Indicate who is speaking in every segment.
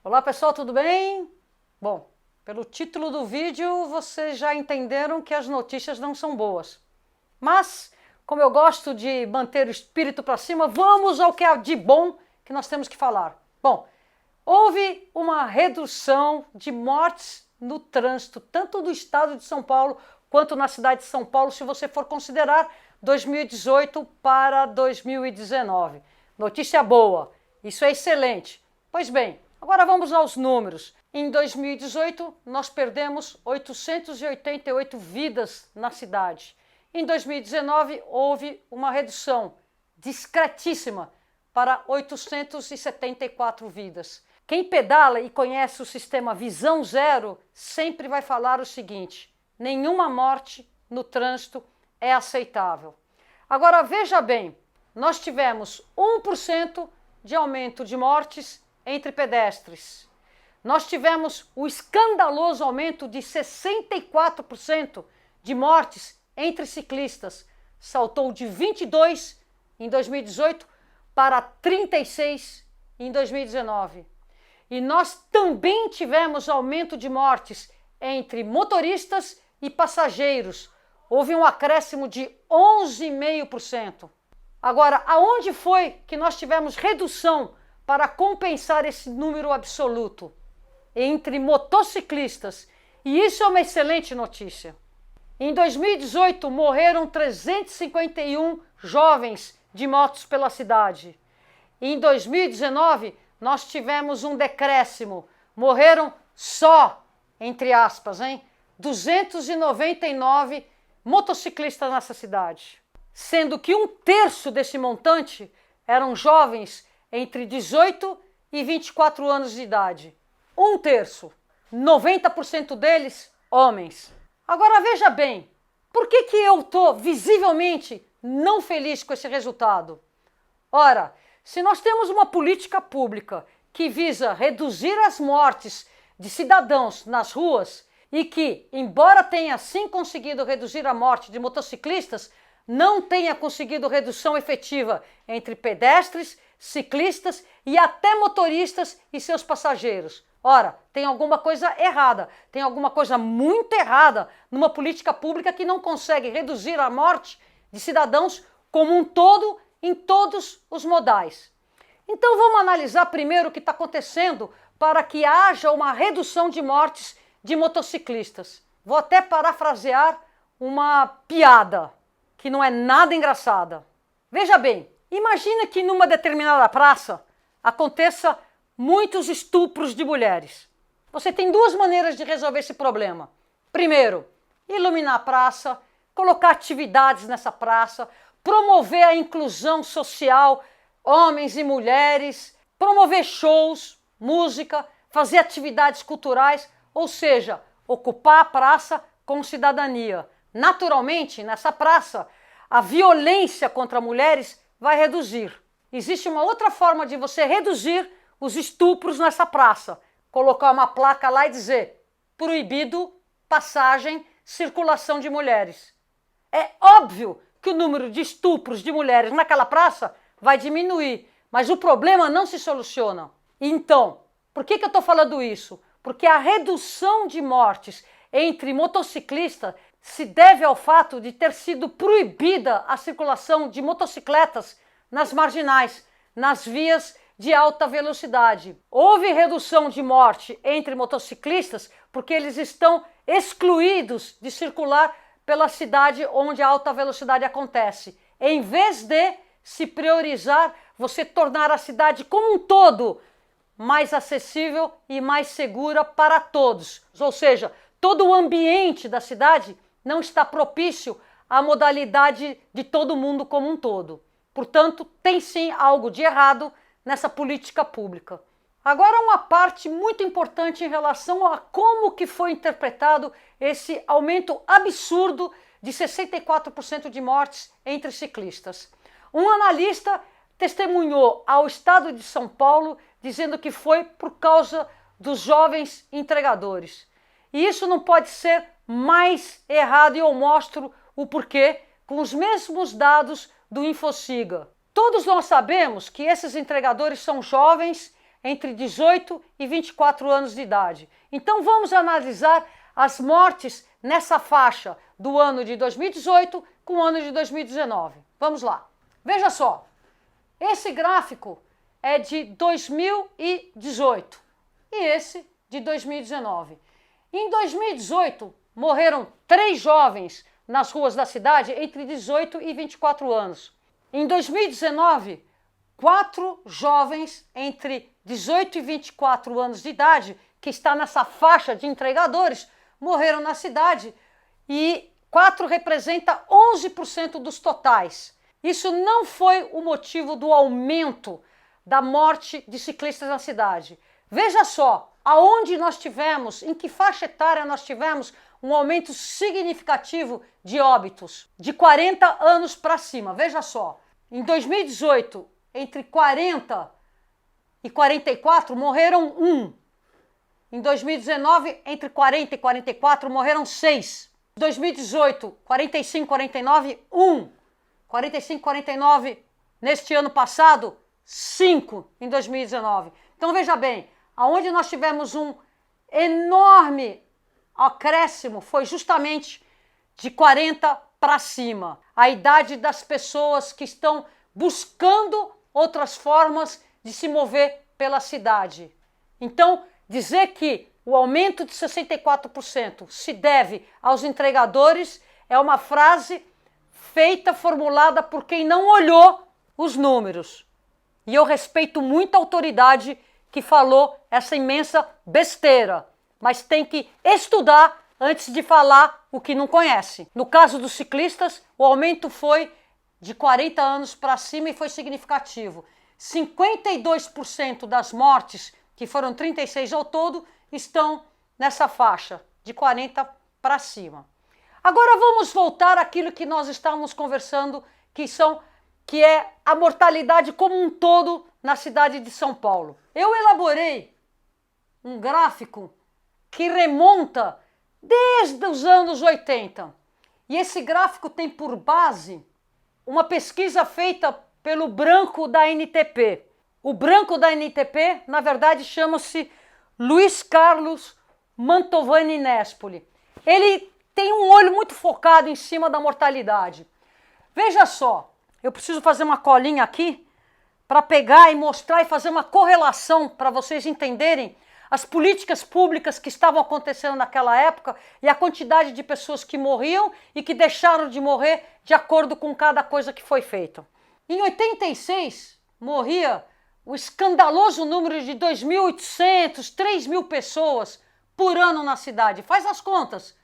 Speaker 1: Olá pessoal, tudo bem? Bom, pelo título do vídeo vocês já entenderam que as notícias não são boas. Mas, como eu gosto de manter o espírito para cima, vamos ao que é de bom que nós temos que falar. Bom, houve uma redução de mortes no trânsito, tanto do estado de São Paulo quanto na cidade de São Paulo, se você for considerar 2018 para 2019. Notícia boa, isso é excelente. Pois bem, agora vamos aos números. Em 2018, nós perdemos 888 vidas na cidade. Em 2019, houve uma redução discretíssima para 874 vidas. Quem pedala e conhece o sistema Visão Zero sempre vai falar o seguinte: nenhuma morte no trânsito é aceitável. Agora veja bem, nós tivemos 1% de aumento de mortes entre pedestres. Nós tivemos o escandaloso aumento de 64% de mortes entre ciclistas. Saltou de 22 em 2018 para 36 em 2019. E nós também tivemos aumento de mortes entre motoristas e passageiros. Houve um acréscimo de 11,5%. Agora, aonde foi que nós tivemos redução para compensar esse número absoluto? Entre motociclistas. E isso é uma excelente notícia. Em 2018, morreram 351 jovens de motos pela cidade. Em 2019, nós tivemos um decréscimo. Morreram só, entre aspas, 299 motociclistas nessa cidade. Sendo que 1/3 desse montante eram jovens entre 18 e 24 anos de idade. 1/3. 90% deles, homens. Agora veja bem, por que eu estou visivelmente não feliz com esse resultado? Ora, se nós temos uma política pública que visa reduzir as mortes de cidadãos nas ruas e que, embora tenha sim conseguido reduzir a morte de motociclistas, não tenha conseguido redução efetiva entre pedestres, ciclistas e até motoristas e seus passageiros. Ora, tem alguma coisa errada, tem alguma coisa muito errada numa política pública que não consegue reduzir a morte de cidadãos como um todo em todos os modais. Então vamos analisar primeiro o que está acontecendo para que haja uma redução de mortes de motociclistas. Vou até parafrasear uma piada que não é nada engraçada. Veja bem, imagina que numa determinada praça aconteça muitos estupros de mulheres. Você tem duas maneiras de resolver esse problema. Primeiro, iluminar a praça, colocar atividades nessa praça, promover a inclusão social, homens e mulheres, promover shows, música, fazer atividades culturais, ou seja, ocupar a praça com cidadania. Naturalmente, nessa praça, a violência contra mulheres vai reduzir. Existe uma outra forma de você reduzir os estupros nessa praça. Colocar uma placa lá e dizer: proibido passagem, circulação de mulheres. É óbvio que o número de estupros de mulheres naquela praça vai diminuir, mas o problema não se soluciona. Então, por que eu estou falando isso? Porque a redução de mortes entre motociclistas se deve ao fato de ter sido proibida a circulação de motocicletas nas marginais, nas vias de alta velocidade. Houve redução de morte entre motociclistas porque eles estão excluídos de circular pela cidade onde a alta velocidade acontece. Em vez de se priorizar, você tornar a cidade como um todo mais acessível e mais segura para todos. Ou seja, todo o ambiente da cidade não está propício à modalidade de todo mundo como um todo. Portanto, tem sim algo de errado nessa política pública. Agora, uma parte muito importante em relação a como que foi interpretado esse aumento absurdo de 64% de mortes entre ciclistas. Um analista testemunhou ao Estado de São Paulo dizendo que foi por causa dos jovens entregadores. E isso não pode ser mais errado, e eu mostro o porquê com os mesmos dados do Infociga. Todos nós sabemos que esses entregadores são jovens entre 18 e 24 anos de idade. Então vamos analisar as mortes nessa faixa do ano de 2018 com o ano de 2019. Vamos lá. Veja só, esse gráfico é de 2018 e esse de 2019. Em 2018, morreram 3 jovens nas ruas da cidade entre 18 e 24 anos. Em 2019, 4 jovens entre 18 e 24 anos de idade, que está nessa faixa de entregadores, morreram na cidade e 4 representa 11% dos totais. Isso não foi o motivo do aumento da morte de ciclistas na cidade. Veja só, aonde nós tivemos, em que faixa etária nós tivemos um aumento significativo de óbitos, de 40 anos para cima. Veja só, em 2018, entre 40 e 44, morreram 1. Em 2019, entre 40 e 44, morreram 6. Em 2018, 45 e 49, 1. 45 e 49, neste ano passado, 5 em 2019. Então veja bem, aonde nós tivemos um enorme acréscimo foi justamente de 40 para cima. A idade das pessoas que estão buscando outras formas de se mover pela cidade. Então, dizer que o aumento de 64% se deve aos entregadores é uma frase feita, formulada por quem não olhou os números. E eu respeito muito a autoridade que falou essa imensa besteira, mas tem que estudar antes de falar o que não conhece. No caso dos ciclistas, o aumento foi de 40 anos para cima e foi significativo. 52% das mortes, que foram 36 ao todo, estão nessa faixa de 40 para cima. Agora vamos voltar àquilo que nós estávamos conversando, que é a mortalidade como um todo na cidade de São Paulo. Eu elaborei um gráfico que remonta desde os anos 80. E esse gráfico tem por base uma pesquisa feita pelo Branco da NTP. O Branco da NTP, na verdade, chama-se Luiz Carlos Mantovani Nespoli. Ele tem um olho muito focado em cima da mortalidade. Veja só, eu preciso fazer uma colinha aqui para pegar e mostrar e fazer uma correlação para vocês entenderem as políticas públicas que estavam acontecendo naquela época e a quantidade de pessoas que morriam e que deixaram de morrer de acordo com cada coisa que foi feita. Em 86, morria o escandaloso número de 2.800, 3.000 pessoas por ano na cidade. Faz as contas.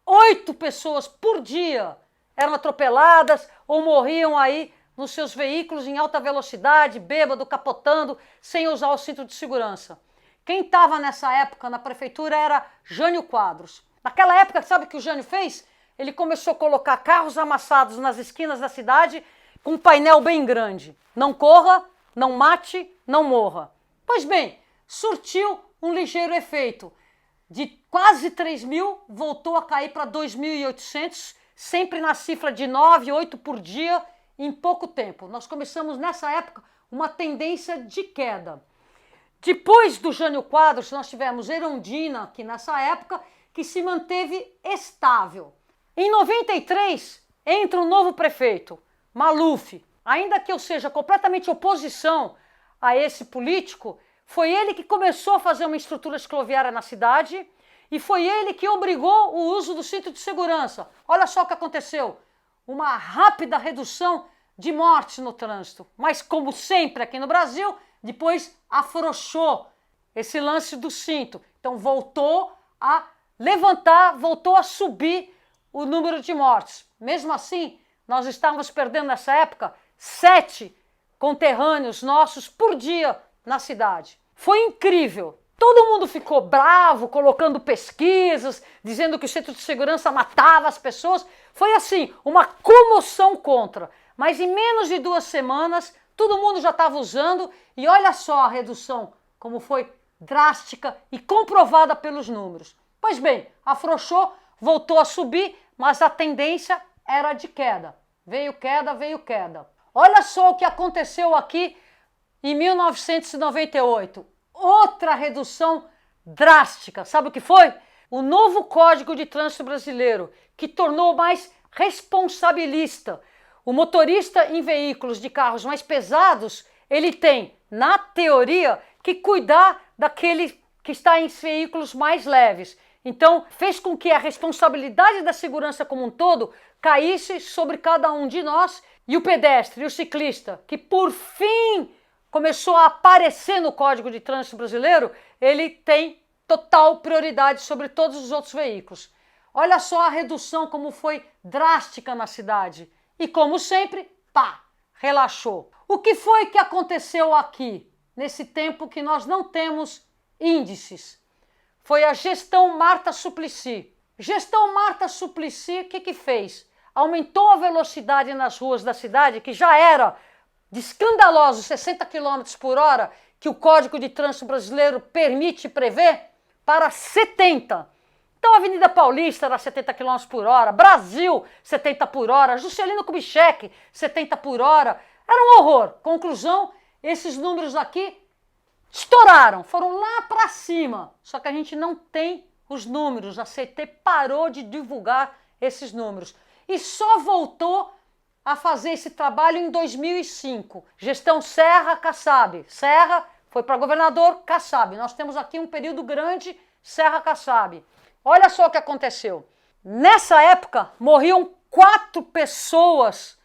Speaker 1: 8 pessoas por dia eram atropeladas ou morriam aí nos seus veículos em alta velocidade, bêbado, capotando, sem usar o cinto de segurança. Quem estava nessa época na prefeitura era Jânio Quadros. Naquela época, sabe o que o Jânio fez? Ele começou a colocar carros amassados nas esquinas da cidade com um painel bem grande. Não corra, não mate, não morra. Pois bem, surtiu um ligeiro efeito. De quase 3.000, voltou a cair para 2.800, sempre na cifra de 9, 8 por dia, em pouco tempo. Nós começamos nessa época uma tendência de queda. Depois do Jânio Quadros, nós tivemos Erundina, que nessa época, que se manteve estável. Em 93, entra um novo prefeito, Maluf. Ainda que eu seja completamente oposição a esse político, foi ele que começou a fazer uma estrutura cicloviária na cidade e foi ele que obrigou o uso do cinto de segurança. Olha só o que aconteceu, uma rápida redução de mortes no trânsito. Mas como sempre aqui no Brasil, depois afrouxou esse lance do cinto. Então voltou a levantar, voltou a subir o número de mortes. Mesmo assim, nós estávamos perdendo nessa época 7 conterrâneos nossos por dia na cidade. Foi incrível. Todo mundo ficou bravo, colocando pesquisas, dizendo que o cinto de segurança matava as pessoas. Foi assim, uma comoção contra. Mas em menos de 2 semanas, todo mundo já estava usando e olha só a redução, como foi drástica e comprovada pelos números. Pois bem, afrouxou, voltou a subir, mas a tendência era de queda. Veio queda, veio queda. Olha só o que aconteceu aqui em 1998. outra redução drástica. Sabe o que foi? O novo Código de Trânsito Brasileiro, que tornou mais responsabilista. O motorista em veículos de carros mais pesados, ele tem, na teoria, que cuidar daquele que está em veículos mais leves. Então, fez com que a responsabilidade da segurança como um todo caísse sobre cada um de nós, e o pedestre e o ciclista, que por fim começou a aparecer no Código de Trânsito Brasileiro, ele tem total prioridade sobre todos os outros veículos. Olha só a redução como foi drástica na cidade. E como sempre, pá, relaxou. O que foi que aconteceu aqui, nesse tempo que nós não temos índices? Foi a gestão Marta Suplicy. Gestão Marta Suplicy, o que fez? Aumentou a velocidade nas ruas da cidade, que já era de escandalosos 60 km por hora, que o Código de Trânsito Brasileiro permite e prevê, para 70. Então a Avenida Paulista era 70 km por hora, Brasil 70 por hora, Juscelino Kubitschek 70 por hora. Era um horror. Conclusão, esses números aqui estouraram, foram lá para cima. Só que a gente não tem os números, a CT parou de divulgar esses números. E só voltou a fazer esse trabalho em 2005. Gestão Serra Kassab. Serra foi para governador Kassab. Nós temos aqui um período grande Serra Kassab. Olha só o que aconteceu. Nessa época, morriam 4 pessoas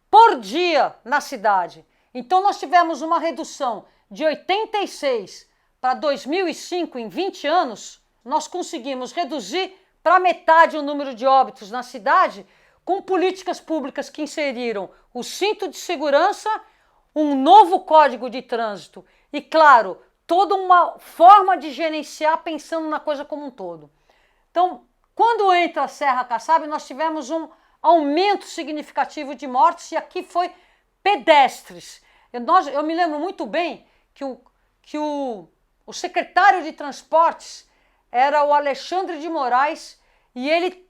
Speaker 1: por dia na cidade. Então nós tivemos uma redução de 86 para 2005, em 20 anos, nós conseguimos reduzir para metade o número de óbitos na cidade, com políticas públicas que inseriram o cinto de segurança, um novo código de trânsito e, claro, toda uma forma de gerenciar pensando na coisa como um todo. Então, quando entra a Serra Kassab, nós tivemos um aumento significativo de mortes e aqui foi pedestres. Eu me lembro muito bem que o secretário de Transportes era o Alexandre de Moraes e ele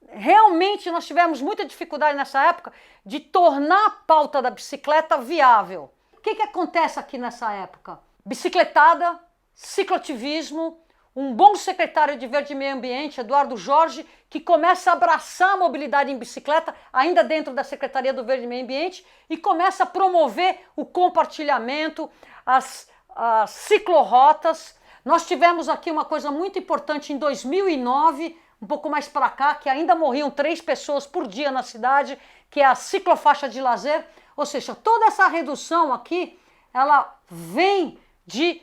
Speaker 1: realmente nós tivemos muita dificuldade nessa época de tornar a pauta da bicicleta viável. O que acontece aqui nessa época? Bicicletada, cicloativismo, um bom secretário de Verde e Meio Ambiente, Eduardo Jorge, que começa a abraçar a mobilidade em bicicleta, ainda dentro da Secretaria do Verde e Meio Ambiente, e começa a promover o compartilhamento, as ciclorotas. Nós tivemos aqui uma coisa muito importante em 2009, um pouco mais para cá, que ainda morriam 3 pessoas por dia na cidade, que é a ciclofaixa de lazer. Ou seja, toda essa redução aqui, ela vem de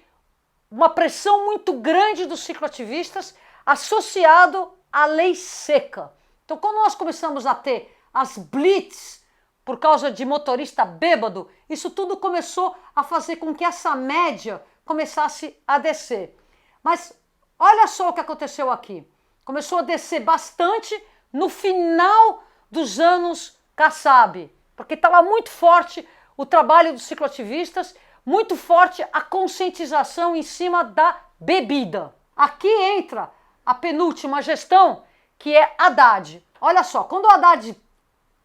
Speaker 1: uma pressão muito grande dos cicloativistas associado à lei seca. Então, quando nós começamos a ter as blitz por causa de motorista bêbado, isso tudo começou a fazer com que essa média começasse a descer. Mas olha só o que aconteceu aqui. Começou a descer bastante no final dos anos Kassab, porque estava muito forte o trabalho dos cicloativistas, muito forte a conscientização em cima da bebida. Aqui entra a penúltima gestão, que é Haddad. Olha só, quando o Haddad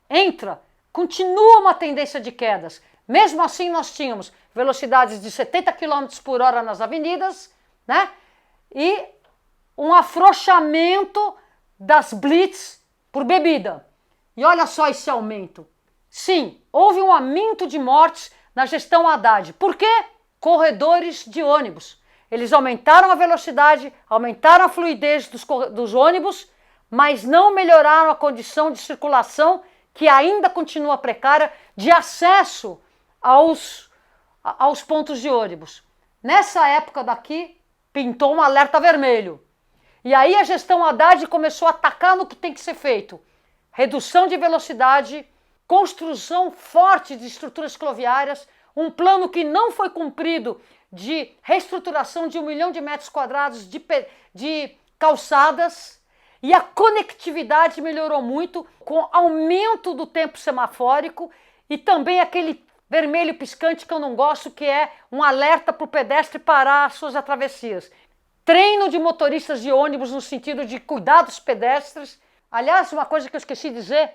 Speaker 1: entra, continua uma tendência de quedas. Mesmo assim, nós tínhamos velocidades de 70 km por hora nas avenidas, né? E um afrouxamento das blitz por bebida. E olha só esse aumento. Sim, houve um aumento de mortes na gestão Haddad. Por quê? Corredores de ônibus. Eles aumentaram a velocidade, aumentaram a fluidez dos ônibus, mas não melhoraram a condição de circulação, que ainda continua precária, de acesso aos pontos de ônibus. Nessa época daqui, pintou um alerta vermelho. E aí a gestão Haddad começou a atacar no que tem que ser feito. Redução de velocidade, construção forte de estruturas cicloviárias, um plano que não foi cumprido de reestruturação de 1 milhão de metros quadrados de calçadas, e a conectividade melhorou muito com aumento do tempo semafórico e também aquele vermelho piscante que eu não gosto, que é um alerta para o pedestre parar as suas travessias. Treino de motoristas de ônibus no sentido de cuidar dos pedestres. Aliás, uma coisa que eu esqueci de dizer,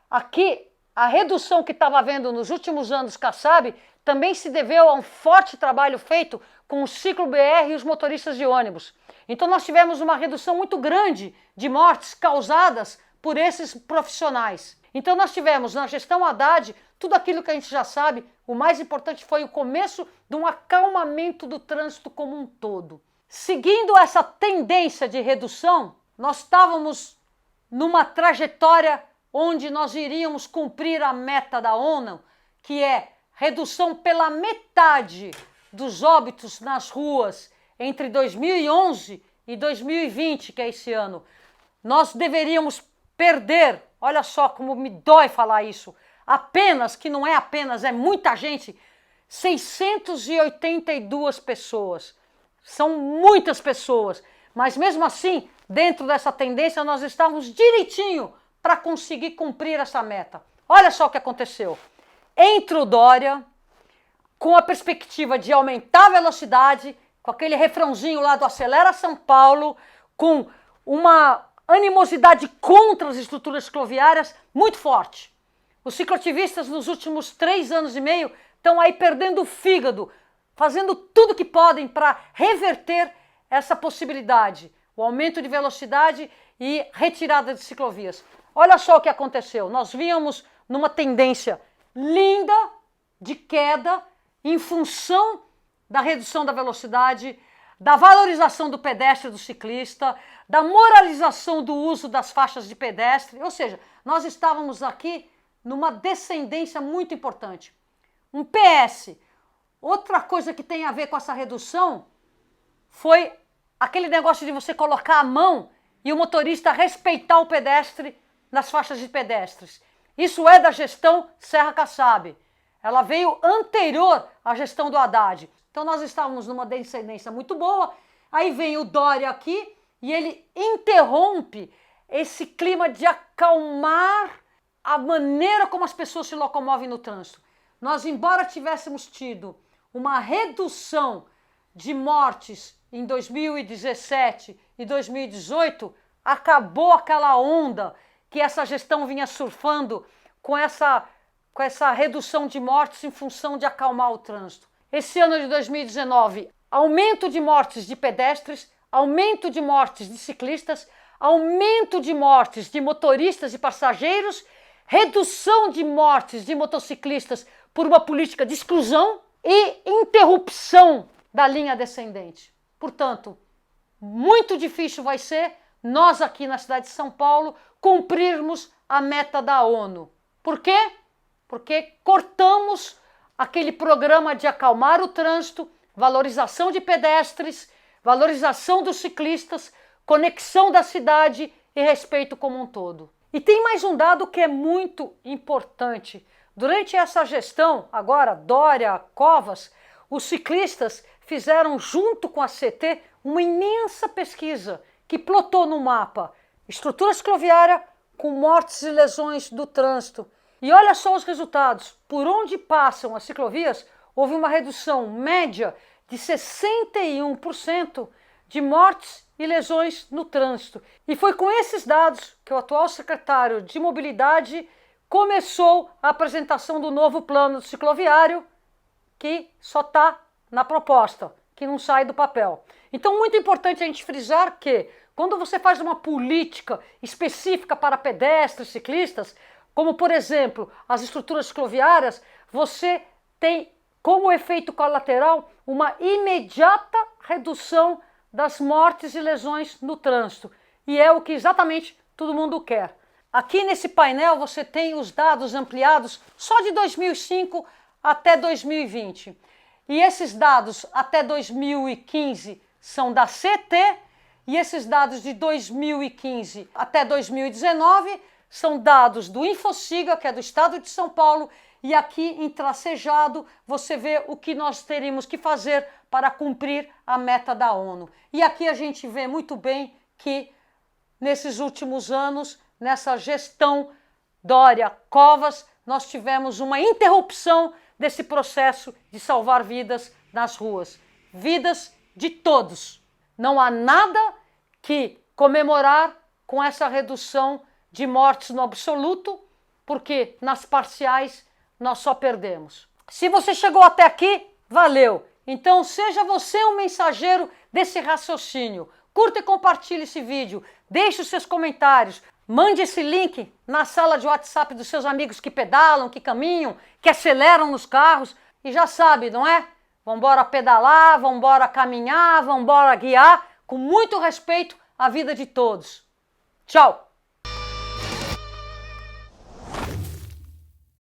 Speaker 1: aqui a redução que estava havendo nos últimos anos Kassab também se deveu a um forte trabalho feito com o Ciclo BR e os motoristas de ônibus. Então nós tivemos uma redução muito grande de mortes causadas por esses profissionais. Então nós tivemos na gestão Haddad tudo aquilo que a gente já sabe. O mais importante foi o começo de um acalmamento do trânsito como um todo. Seguindo essa tendência de redução, nós estávamos numa trajetória onde nós iríamos cumprir a meta da ONU, que é redução pela metade dos óbitos nas ruas entre 2011 e 2020, que é esse ano. Nós deveríamos perder, olha só como me dói falar isso, apenas, que não é apenas, é muita gente, 682 pessoas. São muitas pessoas, mas mesmo assim, dentro dessa tendência, nós estávamos direitinho para conseguir cumprir essa meta. Olha só o que aconteceu. Entra o Dória, com a perspectiva de aumentar a velocidade, com aquele refrãozinho lá do Acelera São Paulo, com uma animosidade contra as estruturas cicloviárias muito forte. Os cicloativistas nos últimos 3 anos e meio estão aí perdendo o fígado, fazendo tudo que podem para reverter essa possibilidade, o aumento de velocidade e retirada de ciclovias. Olha só o que aconteceu. Nós vínhamos numa tendência linda de queda em função da redução da velocidade, da valorização do pedestre e do ciclista, da moralização do uso das faixas de pedestre. Ou seja, nós estávamos aqui numa descendência muito importante. Um PS. Outra coisa que tem a ver com essa redução foi aquele negócio de você colocar a mão e o motorista respeitar o pedestre nas faixas de pedestres. Isso é da gestão Serra Kassab. Ela veio anterior à gestão do Haddad. Então nós estávamos numa descendência muito boa, aí vem o Dória aqui e ele interrompe esse clima de acalmar a maneira como as pessoas se locomovem no trânsito. Nós, embora tivéssemos tido uma redução de mortes em 2017 e 2018, acabou aquela onda que essa gestão vinha surfando com essa redução de mortes em função de acalmar o trânsito. Esse ano de 2019, aumento de mortes de pedestres, aumento de mortes de ciclistas, aumento de mortes de motoristas e passageiros, redução de mortes de motociclistas por uma política de exclusão e interrupção da linha descendente. Portanto, muito difícil vai ser nós aqui na cidade de São Paulo cumprirmos a meta da ONU. Por quê? Porque cortamos aquele programa de acalmar o trânsito, valorização de pedestres, valorização dos ciclistas, conexão da cidade e respeito como um todo. E tem mais um dado que é muito importante. Durante essa gestão, agora Dória, Covas, os ciclistas fizeram junto com a CT uma imensa pesquisa que plotou no mapa estrutura cicloviária com mortes e lesões do trânsito. E olha só os resultados. Por onde passam as ciclovias, houve uma redução média de 61% de mortes e lesões no trânsito. E foi com esses dados que o atual secretário de Mobilidade começou a apresentação do novo plano cicloviário, que só está na proposta, que não sai do papel. Então, muito importante a gente frisar que, quando você faz uma política específica para pedestres, ciclistas, como, por exemplo, as estruturas cicloviárias, você tem como efeito colateral uma imediata redução das mortes e lesões no trânsito. E é o que exatamente todo mundo quer. Aqui nesse painel você tem os dados ampliados só de 2005 até 2020. E esses dados até 2015 são da CT e esses dados de 2015 até 2019 são dados do Infociga, que é do Estado de São Paulo, e aqui em tracejado você vê o que nós teríamos que fazer para cumprir a meta da ONU. E aqui a gente vê muito bem que nesses últimos anos, nessa gestão Dória-Covas, nós tivemos uma interrupção desse processo de salvar vidas nas ruas. Vidas de todos. Não há nada que comemorar com essa redução de mortes no absoluto, porque nas parciais nós só perdemos. Se você chegou até aqui, valeu! Então seja você um mensageiro desse raciocínio. Curta e compartilhe esse vídeo, deixe os seus comentários, mande esse link na sala de WhatsApp dos seus amigos que pedalam, que caminham, que aceleram nos carros. E já sabe, não é? Vambora pedalar, vambora caminhar, vambora guiar, com muito respeito à vida de todos. Tchau!